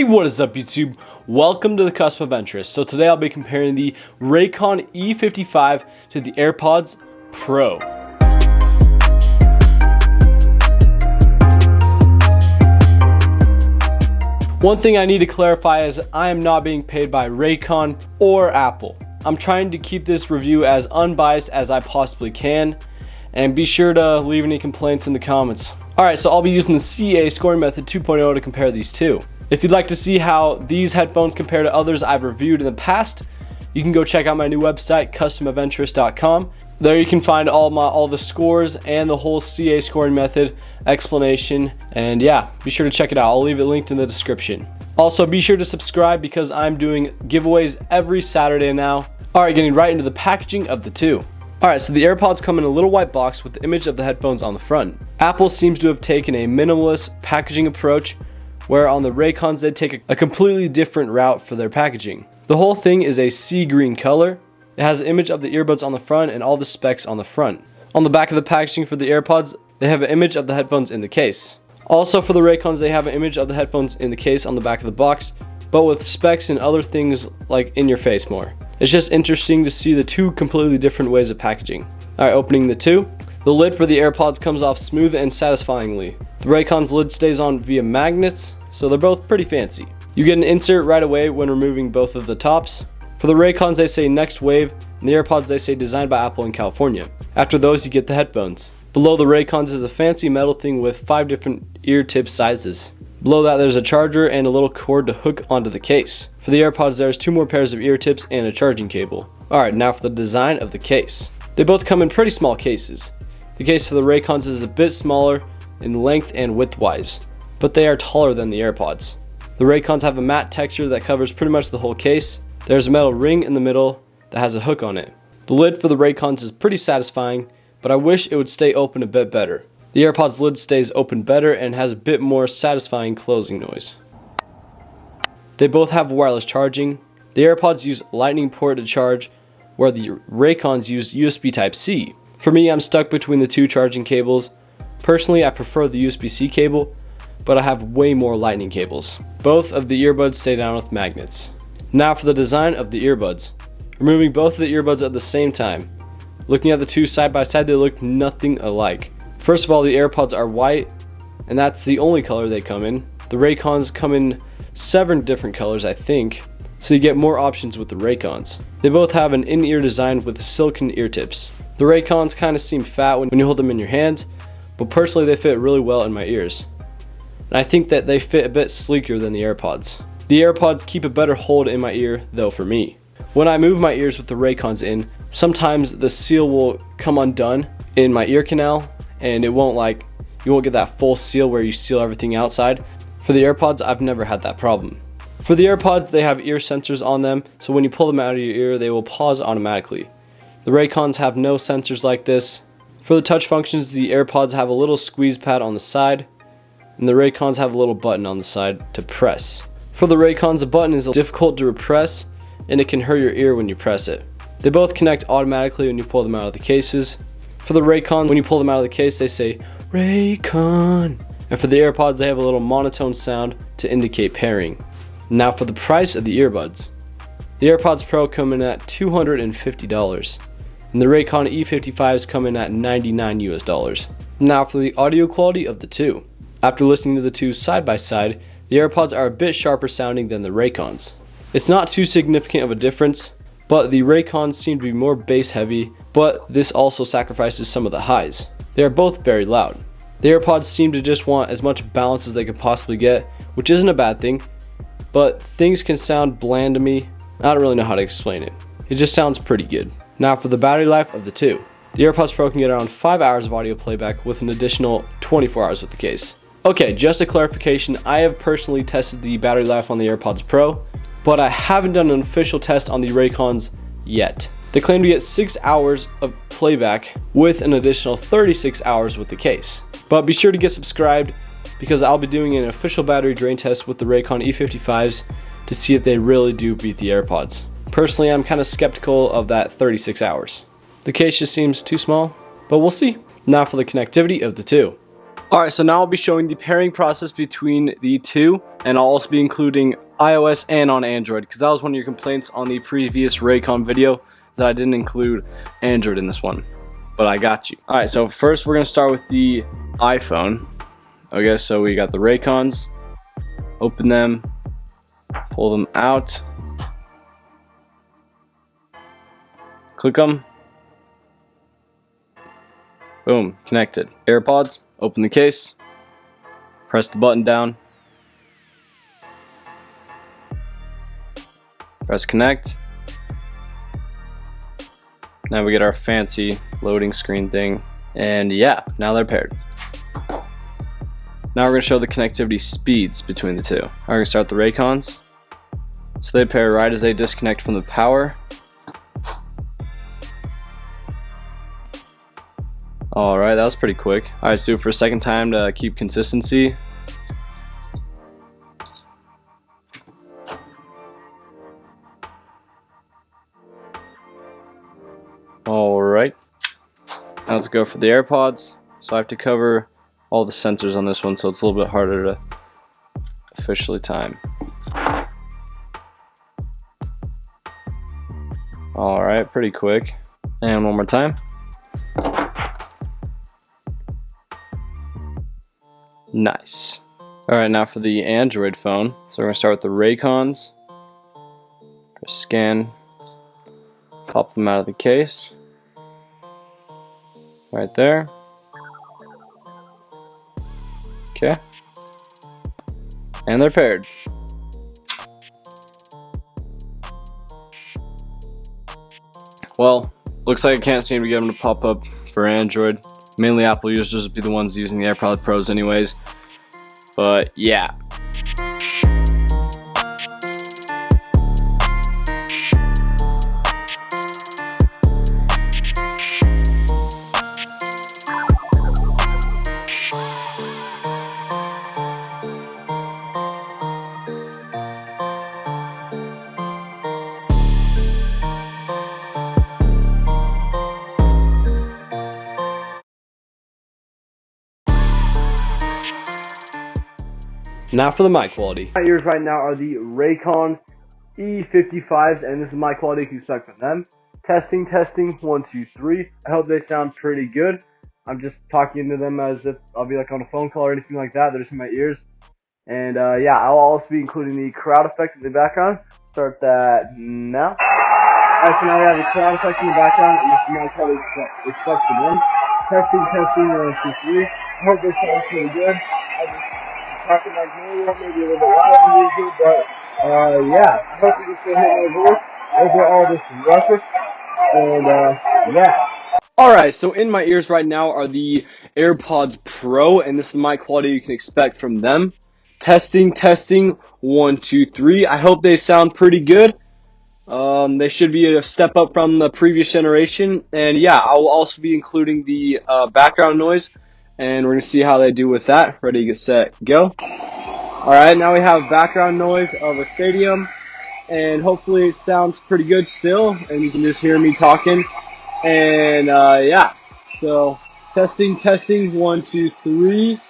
Hey, what is up YouTube? Welcome to the Cusp of Interest. So today I'll be comparing the Raycon E55 to the Airpods Pro. One thing I need to clarify is I am not being paid by Raycon or Apple. I'm trying to keep this review as unbiased as I possibly can, and be sure to leave any complaints in the comments. Alright, so I'll be using the CA scoring method 2.0 to compare these two. If you'd like to see how these headphones compare to others I've reviewed in the past, you can go check out my new website, customofventurist.com. There you can find all the scores and the whole CA scoring method explanation, and yeah, be sure to check it out. I'll leave it linked in the description. Also, be sure to subscribe because I'm doing giveaways every Saturday now. Alright, getting right into the packaging of the two. Alright, so the AirPods come in a little white box with the image of the headphones on the front. Apple seems to have taken a minimalist packaging approach, where on the Raycons they take a completely different route for their packaging. The whole thing is a sea green color. It has an image of the earbuds on the front and all the specs on the front. On the back of the packaging for the AirPods, they have an image of the headphones in the case. Also for the Raycons, they have an image of the headphones in the case on the back of the box, but with specs and other things like in your face more. It's just interesting to see the two completely different ways of packaging. Alright, opening the two. The lid for the AirPods comes off smooth and satisfyingly. The Raycon's lid stays on via magnets, so they're both pretty fancy. You get an insert right away when removing both of the tops. For the Raycons they say Next Wave, and the AirPods they say designed by Apple in California. After those you get the headphones. Below the Raycons is a fancy metal thing with 5 different ear tip sizes. Below that there's a charger and a little cord to hook onto the case. For the AirPods there's 2 more pairs of ear tips and a charging cable. Alright, now for the design of the case. They both come in pretty small cases. The case for the Raycons is a bit smaller in length and width wise, but they are taller than the AirPods. The Raycons have a matte texture that covers pretty much the whole case. There's a metal ring in the middle that has a hook on it. The lid for the Raycons is pretty satisfying, but I wish it would stay open a bit better. The AirPods lid stays open better and has a bit more satisfying closing noise. They both have wireless charging. The AirPods use Lightning port to charge, where the Raycons use USB Type-C. For me, I'm stuck between the two charging cables. Personally, I prefer the USB-C cable, but I have way more Lightning cables. Both of the earbuds stay down with magnets. Now for the design of the earbuds. Removing both of the earbuds at the same time. Looking at the two side by side, they look nothing alike. First of all, the AirPods are white, and that's the only color they come in. The Raycons come in 7 different colors, I think, so you get more options with the Raycons. They both have an in-ear design with silicone ear tips. The Raycons kind of seem fat when you hold them in your hands, but personally they fit really well in my ears. And I think that they fit a bit sleeker than the AirPods. The AirPods keep a better hold in my ear though for me. When I move my ears with the Raycons in, sometimes the seal will come undone in my ear canal, and you won't get that full seal where you seal everything outside. For the AirPods, I've never had that problem. For the AirPods, they have ear sensors on them, so when you pull them out of your ear, they will pause automatically. The Raycons have no sensors like this. For the touch functions, the AirPods have a little squeeze pad on the side, and the Raycons have a little button on the side to press. For the Raycons, the button is difficult to repress, and it can hurt your ear when you press it. They both connect automatically when you pull them out of the cases. For the Raycons, when you pull them out of the case, they say Raycon. And for the AirPods, they have a little monotone sound to indicate pairing. Now for the price of the earbuds. The AirPods Pro come in at $250, and the Raycon E55s come in at $99 US. Now for the audio quality of the two. After listening to the two side by side, the AirPods are a bit sharper sounding than the Raycons. It's not too significant of a difference, but the Raycons seem to be more bass heavy, but this also sacrifices some of the highs. They are both very loud. The AirPods seem to just want as much balance as they could possibly get, which isn't a bad thing, but things can sound bland to me. I don't really know how to explain it. It just sounds pretty good. Now for the battery life of the two. The AirPods Pro can get around 5 hours of audio playback with an additional 24 hours with the case. Okay, just a clarification, I have personally tested the battery life on the AirPods Pro, but I haven't done an official test on the Raycons yet. They claim to get 6 hours of playback with an additional 36 hours with the case. But be sure to get subscribed because I'll be doing an official battery drain test with the Raycon E55s to see if they really do beat the AirPods. Personally, I'm kind of skeptical of that 36 hours. The case just seems too small, but we'll see. Now for the connectivity of the two. Alright, so now I'll be showing the pairing process between the two, and I'll also be including iOS and on Android, because that was one of your complaints on the previous Raycon video, that I didn't include Android in this one. But I got you. Alright, so first we're going to start with the iPhone. Okay, so we got the Raycons. Open them. Pull them out. Click them. Boom, connected. Airpods. Open the case. Press the button down. Press connect. Now we get our fancy loading screen thing. And yeah, now they're paired. Now we're going to show the connectivity speeds between the two. Alright, we're going to start the Raycons. So they pair right as they disconnect from the power. Alright, that was pretty quick. Alright, let's do it for a second time to keep consistency. Alright. Now let's go for the AirPods. So I have to cover all the sensors on this one, so it's a little bit harder to officially time. Alright, pretty quick. And one more time. Nice. Alright, now for the Android phone. So we're going to start with the Raycons. Press scan. Pop them out of the case. Right there. Okay. And they're paired. Well, looks like I can't seem to get them to pop up for Android. Mainly Apple users would be the ones using the AirPods Pros anyways. But yeah. Now for the mic quality. My ears right now are the Raycon E55s, and this is my quality you can expect from them. Testing, 1, 2, 3. I hope they sound pretty good. I'm just talking to them as if I'll be like on a phone call or anything like that. They're just in my ears. And yeah, I'll also be including the crowd effect in the background. Start that now. Alright, so now we have the crowd effect in the background, and this is my quality you expect from them. Testing, 1, 2, 3. I hope they sound pretty good. Talking like normal, maybe a little bit louder than usual, but yeah, I hope you can still hear my voice over all this ruckus, and yeah. Alright, so in my ears right now are the AirPods Pro, and this is the mic quality you can expect from them. Testing, 1, 2, 3. I hope they sound pretty good. They should be a step up from the previous generation, and yeah, I will also be including the background noise. And we're going to see how they do with that. Ready, get set, go. Alright, now we have background noise of a stadium. And hopefully it sounds pretty good still. And you can just hear me talking. And yeah. So, testing, 1, 2, 3.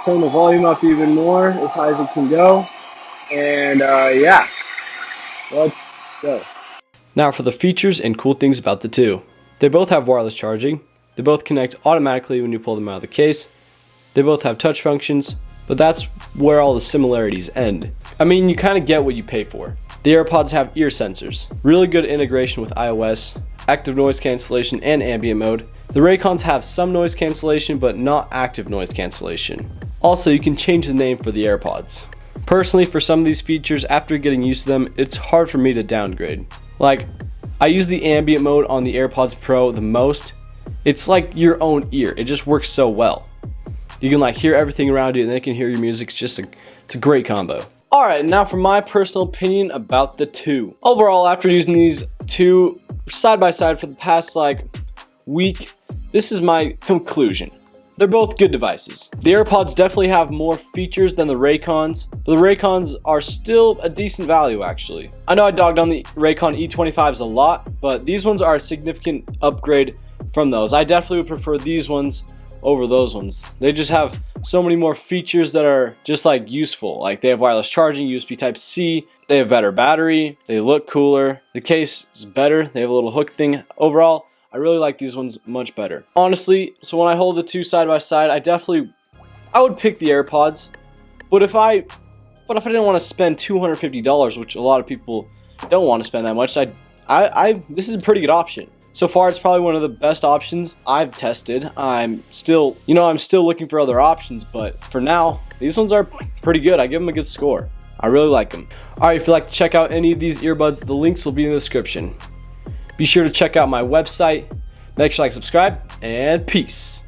Turn the volume up even more, as high as it can go. And yeah. Let's go. Now for the features and cool things about the two. They both have wireless charging. They both connect automatically when you pull them out of the case. They both have touch functions, but that's where all the similarities end. I mean, you kind of get what you pay for. The AirPods have ear sensors, really good integration with iOS, active noise cancellation and ambient mode. The Raycons have some noise cancellation, but not active noise cancellation. Also, you can change the name for the AirPods. Personally, for some of these features, after getting used to them, it's hard for me to downgrade. Like, I use the ambient mode on the AirPods Pro the most. It's like your own ear. It just works so well. You can like hear everything around you, and they can hear your music. It's a great combo. Alright, now for my personal opinion about the two. Overall, after using these two side by side for the past like week, this is my conclusion. They're both good devices. The AirPods definitely have more features than the Raycons, but the Raycons are still a decent value actually. I know I dogged on the Raycon E55s a lot, but these ones are a significant upgrade from those. I definitely would prefer these ones over those ones. They just have so many more features that are just like useful. Like they have wireless charging, USB Type-C, they have better battery, they look cooler, the case is better, they have a little hook thing. Overall, I really like these ones much better. Honestly, so when I hold the two side by side, I would pick the AirPods, but if I didn't want to spend $250, which a lot of people don't want to spend that much, this is a pretty good option. So far, it's probably one of the best options I've tested. I'm still looking for other options, but for now, these ones are pretty good. I give them a good score. I really like them. Alright, if you'd like to check out any of these earbuds, the links will be in the description. Be sure to check out my website. Make sure to like, subscribe, and peace.